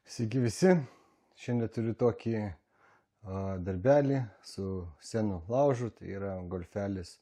Sveiki visi, šiandien turiu tokį darbelį su senu laužu, tai yra golfelis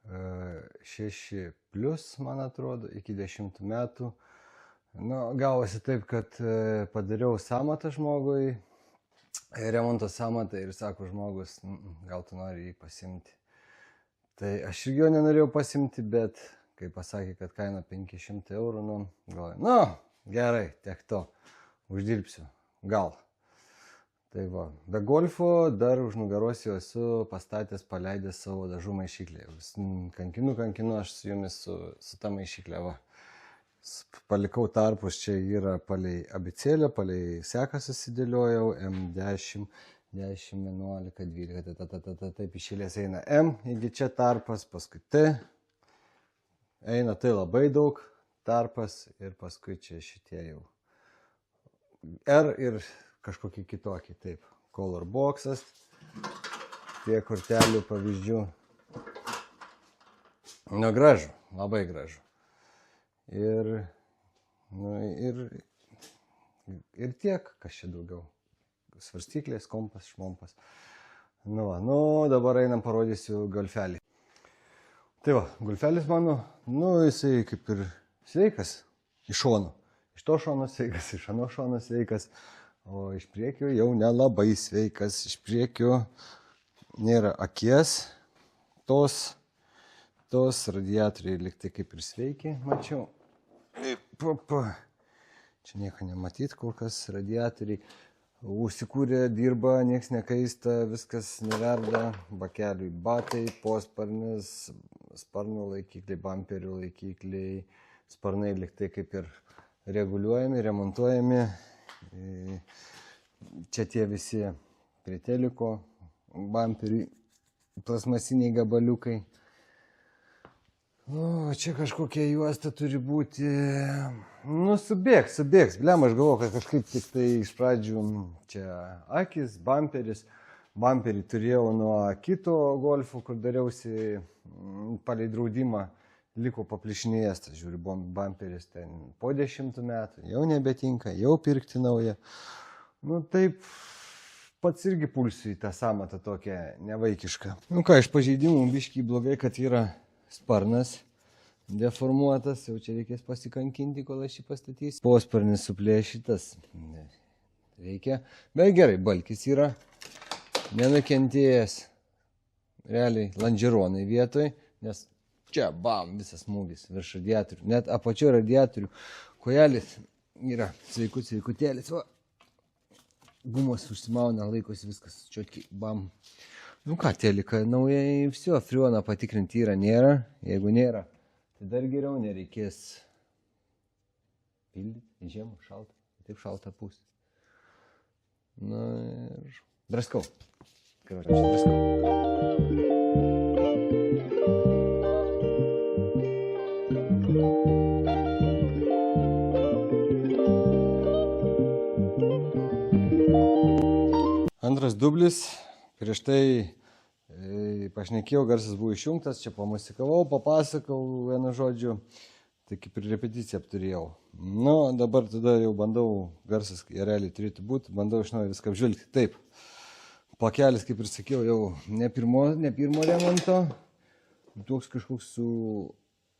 6 plus, man atrodo, iki 10 metų. Nu, gavosi taip, kad padariau samatą žmogui, remonto samatą ir sako žmogus, gal tu nori jį pasimti. Tai aš ir jo nenorėjau pasimti, bet kai pasakė, kad kaina 500 eurų, galvoju, gerai, tiek to. Uždirbsiu, gal. Tai va, be golfo dar už nugaros jau esu pastatęs, paleidęs savo dažų maišyklę. Kankinu aš su jumis su ta maišyklė. Va. Palikau tarpus, čia yra palei abicėlę, palei seką susidėliojau, M10, 10, 11, 12, taip išėlės eina M, iki čia tarpas, paskui T, eina tai labai daug tarpas ir paskui čia šitie jau. R ir kažkokie kitokie, taip, color boxas, tie kortelių pavyzdžių. Nu, gražu, labai gražu. Ir tiek, kas čia daugiau. Svarstyklės, kompas, šmompas. Dabar einam parodysiu golfelį. Tai va, golfelis mano, jisai kaip ir sveikas iš šono. Iš to šono sveikas, iš ano šono sveikas, o iš priekio jau nelabai sveikas. Iš priekio nėra akies, tos radiatoriai liktai kaip ir sveiki, mačiau. Čia nieko nematyt, kol kas radiatoriai užsikūrė, dirba, nieks nekaista, viskas neverda, bakeliui batai, posparnis, sparnų laikikliai, bamperių laikikliai, sparnai liktai kaip ir reguliuojami, remontuojami. Čia tie visi prie teliko, bamperiai, plasmasiniai gabaliukai. Čia kažkokia juosta turi būti. Subėgs. Blem, aš galvoju, kad kažkaip tik tai iš pradžių čia akis, bamperis. Bamperį turėjau nuo kito golfo, kur dariausi palei draudimą. Liko paplišinėjęs, tas žiūri, bamperis ten po 10 metų, jau nebetinka, jau pirkti naują. Taip, pats irgi pulsiu į tą samatą tokią nevaikišką. Iš pažeidimų biškį blogai, kad yra sparnas deformuotas, jau čia reikės pasikankinti, kol aš jį pastatysiu. Posparnis suplėšytas, reikia, bet gerai, balkis yra nenukentėjęs, realiai landžeronai vietoj, nes čia, visas smūgis virš radiatorių. Net apačio radiatorių kojelis yra sveikutėlis. Gumos užsimauna, laikosi viskas čiotkiai. Telika naujai, viso, frioną patikrinti yra, nėra. Jeigu nėra, tai dar geriau, nereikės pildyti. Žiemą šalta, taip šalta pūs. Ir draskau. Antras dublis, prieš tai pašnekėjau, garsas buvo išjungtas, čia pamusikavau, papasakau vienu žodžiu, tai kaip ir repeticiją apturėjau. Dabar tada jau bandau, garsas realiai turėtų būti, bandau iš naujo viską apžvelgti. Taip, pakelis, kaip ir sakiau, jau ne pirmo remonto, toks kažkoks su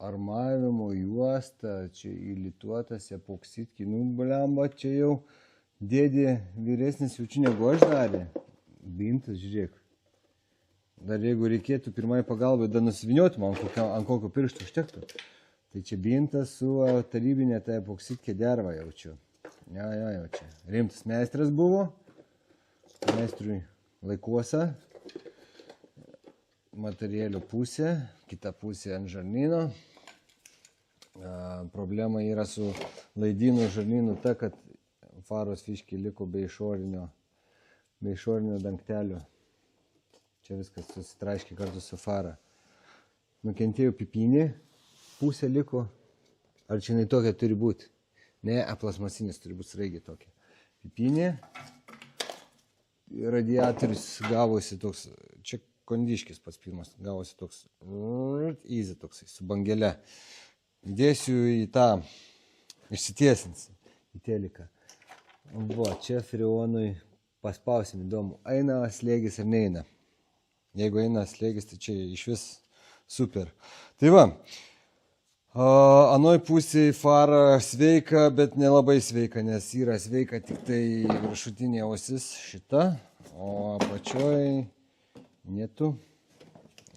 armavimo juosta, čia įlituotas epoksitki, blemba, čia jau dėdė vyresnis jaučiu negu aš darė. Bintas, žiūrėk. Dar jeigu reikėtų pirmai pagalbai, dar nusiviniuoti man ant kokio pirštų užtektų. Tai čia bintas su tarybinė ta epoksitkė derva jaučiu. Jau čia. Rimtas meistras buvo. Meistrui laikuosa. Materialio pusė. Kita pusė ant žarnyno. Problema yra su laidynų žarnynu ta, kad faros fiškiai liko be išorinio dangtelio. Čia viskas susitraiškė kartu su fara. Nukentėjo pipinė, pusė liko. Ar čia jinai tokia turi būti? Ne, plasmasinis turi būti sraigė tokia. Pipinė. Radiatorius gavosi toks, čia kondiškis pats pirmas, gavosi toks, easy toksai, su bangelė. Dėsiu į tą, išsitiesins į teliką. Va, čia freonui paspausim, įdomu, eina slėgis ar neina. Jeigu eina slėgis, tai čia iš vis super. Tai va, anoj pusėje fara sveika, bet nelabai sveika, nes yra sveika tik tai viršutinė ausis šita, o apačioj netu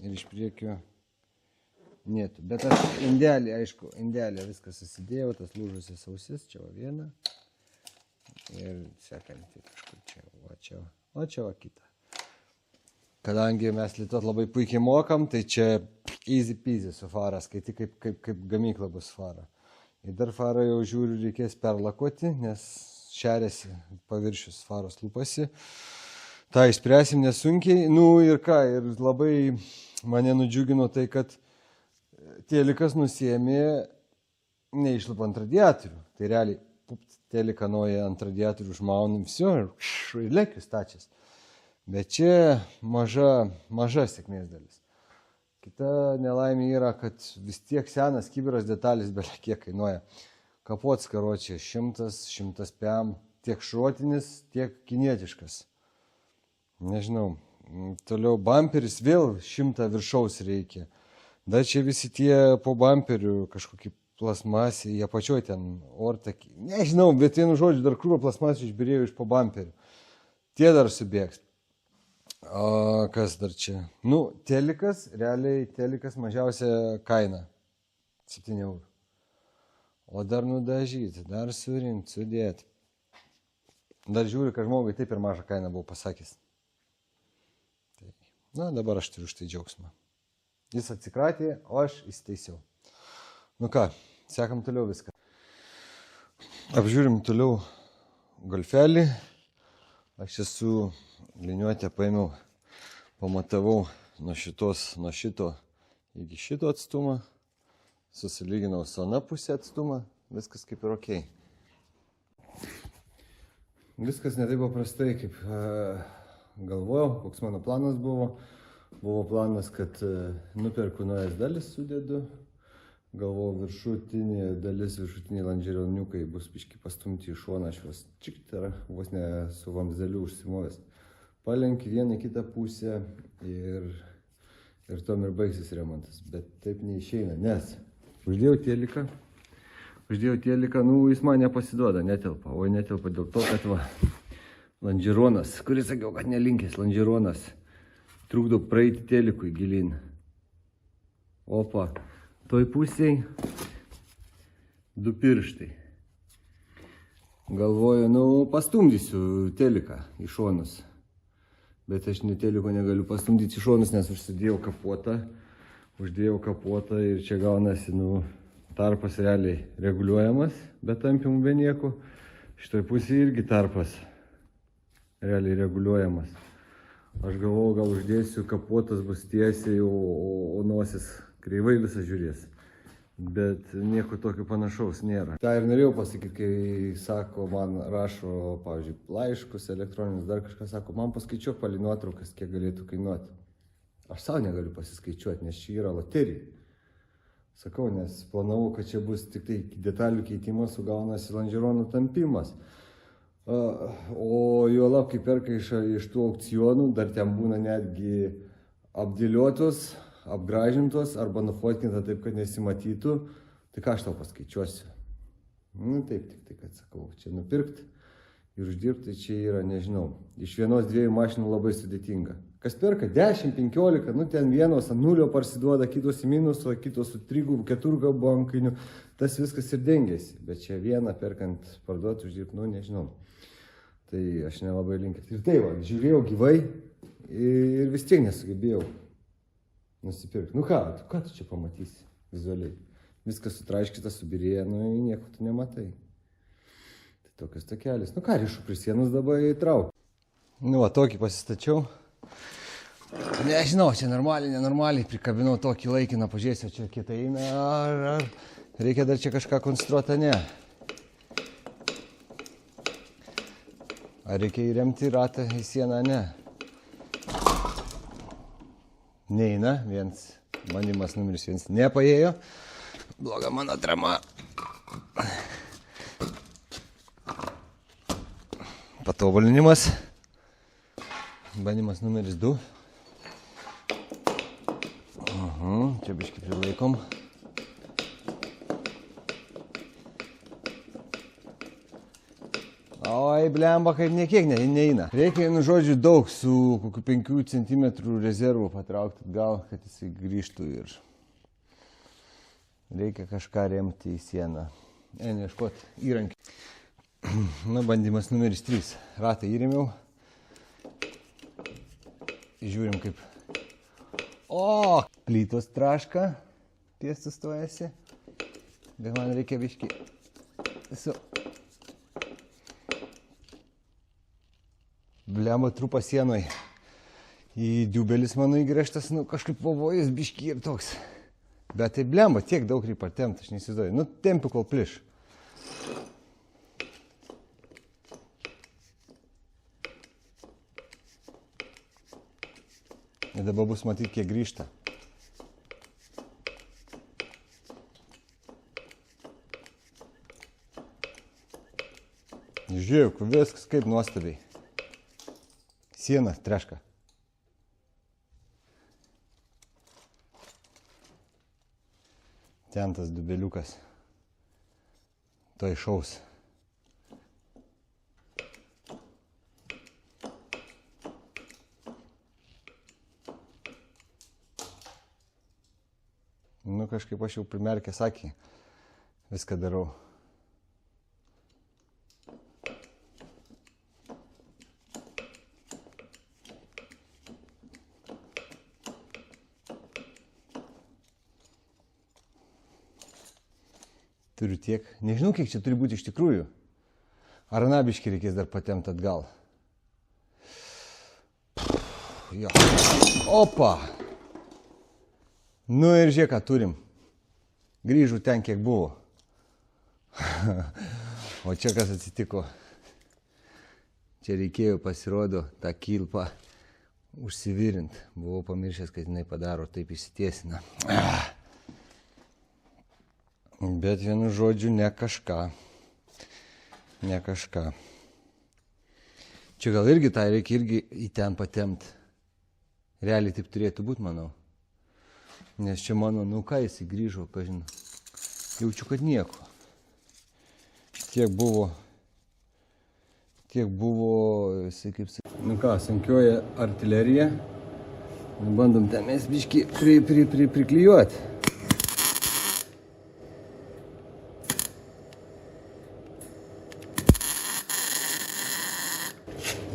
ir iš priekio netu. Bet aš indelį, aišku, indelį viską susidėjau, tas lūžusias ausis, čia va viena. Ir sekantį kažkur čia, o čia va kita. Kadangi mes lietuot labai puikiai mokam, tai čia easy peasy su fara, skaiti kaip gamykla bus fara. Ir dar farą jau žiūriu reikės perlakuoti, nes šeriasi paviršius faros lūpasi. Ta išspręsim nesunkiai. Nu ir ką, ir labai mane nudžiugino tai, kad telikas nusiėmė neišlipant radiatorių. Tai realiai teliką naują ant radiatorių užmaunam, ir lekiu stačias. Bet čia maža sėkmės dalis. Kita nelaimė yra, kad vis tiek senas kibiras detalės belia kiek kainuoja. Kapots karočiai 100-105, tiek šrotinis, tiek kinietiškas. Nežinau, toliau bamperis vėl 100 viršaus reikia. Dar čia visi tie po bamperių kažkokie plasmasė, jie pačioj ten ortakį. Nežinau, bet vienu žodžiu dar krūvą plasmasį išbirėjau iš po bamperių. Tie dar subėgs. Kas dar čia? Nu, telikas, realiai telikas mažiausia kaina. 7 eurų. O dar nudažyti, dar surinkti, sudėti. Dar žiūri, kad žmogui taip ir mažą kainą buvau pasakęs. Tai, na, dabar aš turiu štai džiaugsmą. Jis atsikratė, o aš įsiteisiau. Nu ką, sekam toliau viską. Apžiūrim toliau golfelį. Aš esu liniuotę paėmiau, pamatavau nuo šito iki šito atstumą. Susilyginau su ana pusė atstumą. Viskas kaip ir okei. Viskas ne taip paprastai, kaip galvojau, koks mano planas buvo. Buvo planas, kad nuperku naujas dalis, sudedu. Galvojau, viršutinė dalis, viršutiniai landžerioniukai bus biški pastumti į šoną, aš juos čiktara, vos ne su vamzdeliu užsimovęs. Palenkiu vieną kitą pusę ir tom ir baigsis remontas. Bet taip neišeina, nes uždėjau teliką, nu jis man nepasiduoda, netelpa. O netelpa dėl to, kad va, landžeronas, kuris sakiau, kad nelinkęs landžeronas, trukdo praeiti telikui gilin. Opa. Toj pusėj 2 pirštai. Galvoju, nu pastumdysiu teliką į šonus. Bet aš teliko negaliu pastumdyti į šonus, nes užsidėjau kapotą. Uždėjau kapotą ir čia gaunasi, nu, tarpas realiai reguliuojamas, bet tampimų be nieko. Šitoj pusėje irgi tarpas realiai reguliuojamas. Aš galvoju, gal uždėsiu, kapotas bus tiesiai, o nosis kreivai visą žiūrės, bet nieko tokio panašaus nėra. Ta ir norėjau pasakyti, kai sako, man rašo, pavyzdžiui, laiškus, elektroninius, dar kažką sako, man paskaičiuok palei nuotraukas, kiek galėtų kainuoti. Aš savo negaliu pasiskaičiuoti, nes čia yra loterija. Sakau, nes planavau, kad čia bus tik tai detalių keitimas, sugaunasi landžeronų tampimas. O juolab, kai perka iš tų aukcionų, dar ten būna netgi apdėliotos, apgražintos arba nufotkinta taip, kad nesimatytų, tai ką aš tau paskaičiuosiu? Nu taip, tik tai, kad sakau, čia nupirkti ir uždirbti čia yra, nežinau, iš 1-2 mašinų labai sudėtinga. Kas perka 10-15, nu ten vienos ant nulio parsiduoda, kitos į minusą, kitos su 3-4 bankiniu, tas viskas ir dengiasi, bet čia vieną perkant parduoti, uždirbti, nu nežinau. Tai aš nelabai linkęs. Ir tai va, žiūrėjau gyvai ir vis tiek nesugebėjau nusipirkti. Nu ką tu čia pamatysi vizualiai? Viskas sutraiškyta, subirėja, nu nieko tu nematai. Tai tokios takelis. Nu ką, rišu prie sienos dabar įtrauk. Nu va, tokį pasistačiau. Nežinau, čia normaliai, nenormaliai, prikabinau tokį laikiną, pažiūrėsiu, čia kitai eina, ar reikia dar čia kažką konstruoti, ne. Ar reikia įremti ratą į sieną, ne. Neina, bandymas numeris 1 nepaėjo. Bloga mano atrama. patobulinimas. Bandymas numeris 2. Čia biškį prilaikom. Oi, blemba, kaip niekiek neina. Reikia, žodžiu, daug su kokiu 5 cm rezervų patraukti atgal, kad jisai grįžtų ir reikia kažką remti į sieną. Eina ieškoti įrankį. Na, bandymas numeris 3. Ratą įrėmiau. Žiūrim kaip. O! Plytos traška. Ties sustojasi. Bet man reikia biškį. Blemba trupa sienoj. Į diubelis mano įgrėžtas, kažkaip pavojus biškį ir toks. Bet tai blemba, tiek daug reikia patempt, aš neįsivaizduoju. Tempiu kol pliš. Ir dabar bus matyti, kiek grįžta. Žiūrėk, viskas kaip nuostabiai. Siena treška. Ten tas dubeliukas. To išaus. Kažkaip aš jau primerkęs akį. Viską darau. Turiu tiek. Nežinau, kiek čia turi būti iš tikrųjų. Ar nabiškai reikės dar patempt atgal. Jo. Opa! Nu ir žiūrėk, ką turim. Grįžau ten, kiek buvo. O čia kas atsitiko. Čia reikėjo, pasirodo, tą kilpą užsivirint. Buvau pamiršęs, kad jinai padaro, taip įsitiesina. Bet vienu žodžiu, ne kažką. Ne kažką. Čia gal irgi tai reikia irgi į ten patempt. Realiai taip turėtų būti, manau. Nes čia mano, ką jis grįžo, kažin. Jaučiu, kad nieko. Tiek buvo, jisai kaip sakė. Ką, sunkioji artilerija. Bandom ten mes biškį priklijuoti.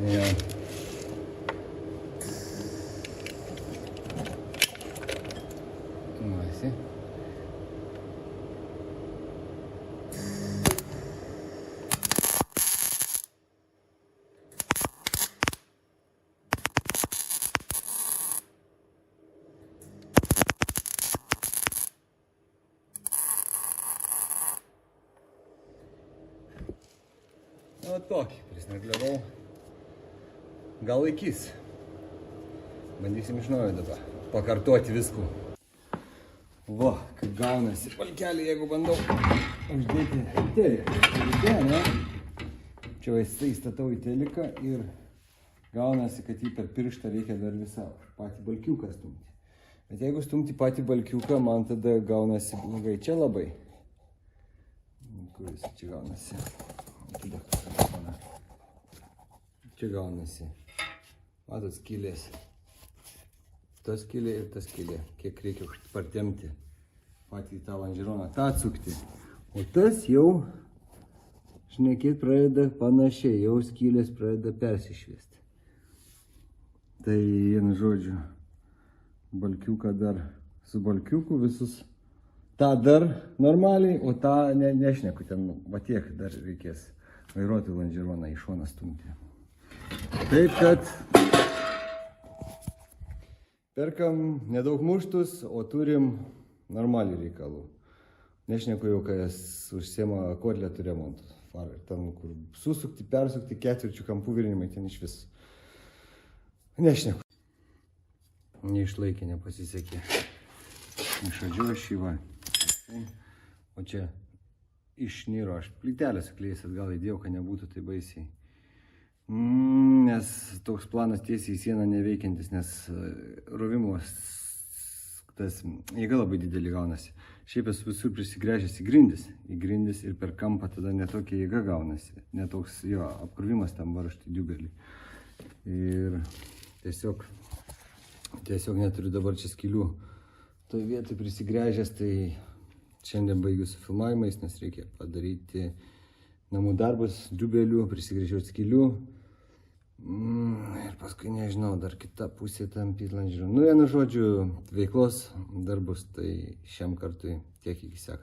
Ja. Vasi. O tokį prisnegliavau. Gal laikys. Bandysim iš naujo dabar. Pakartoti viskų. Va, kaip gaunasi palkelį, jeigu bandau uždėti teliką. Ne? Čia įstatau į teliką ir gaunasi, kad jį per pirštą reikia dar visą patį balkiuką stumti. Bet jeigu stumti patį balkiuką, man tada gaunasi blogai. Čia labai. Kur jis čia gaunasi? Čia gaunasi. Matot, skylės. Ta skylė ir ta skylė. Kiek reikia partempti patį tą lonžeroną, tą atsukti. O tas jau, šnekėt, pradeda panašiai. Jau skylės pradeda persišviesti. Tai, vienu žodžiu, balkiuką dar su balkiuku visus. Ta dar normaliai, o tą nešneku. Ten, va tiek dar reikės vairuoti lonžeroną į šoną stumti. Taip, kad perkam nedaug muštus, o turim normalių reikalų. Nešneku jau, kai užsiema kotletų remontų. Ten, kur susukti, persukti, ketvirčių kampų virinimai, ten iš vis. Nešneku. Neišlaikė, nepasisekė. Išadžiu aš jį va. O čia išniro, aš plytelę suklėjęs atgal įdėjau, kad nebūtų tai baisiai. Nes toks planas tiesiai į sieną neveikiantis, nes rovimo tas jėga labai didelį gaunasi. Šiaip esu visur prisigręžęs į grindis ir per kampą tada netokia jėga gaunasi, netoks jo apkrovimas tam varžtui diubelį. Ir tiesiog neturiu dabar čia skylių. Toj vietoj prisigręžęs, tai šiandien baigiu su filmavimais, nes reikia padaryti namų darbus, diubelių, prisigręžiau skylių. Ir paskui nežinau, dar kita pusė tampyti landžių. Vienu žodžiu, veiklos darbus, tai šiam kartui tiek iki sekant.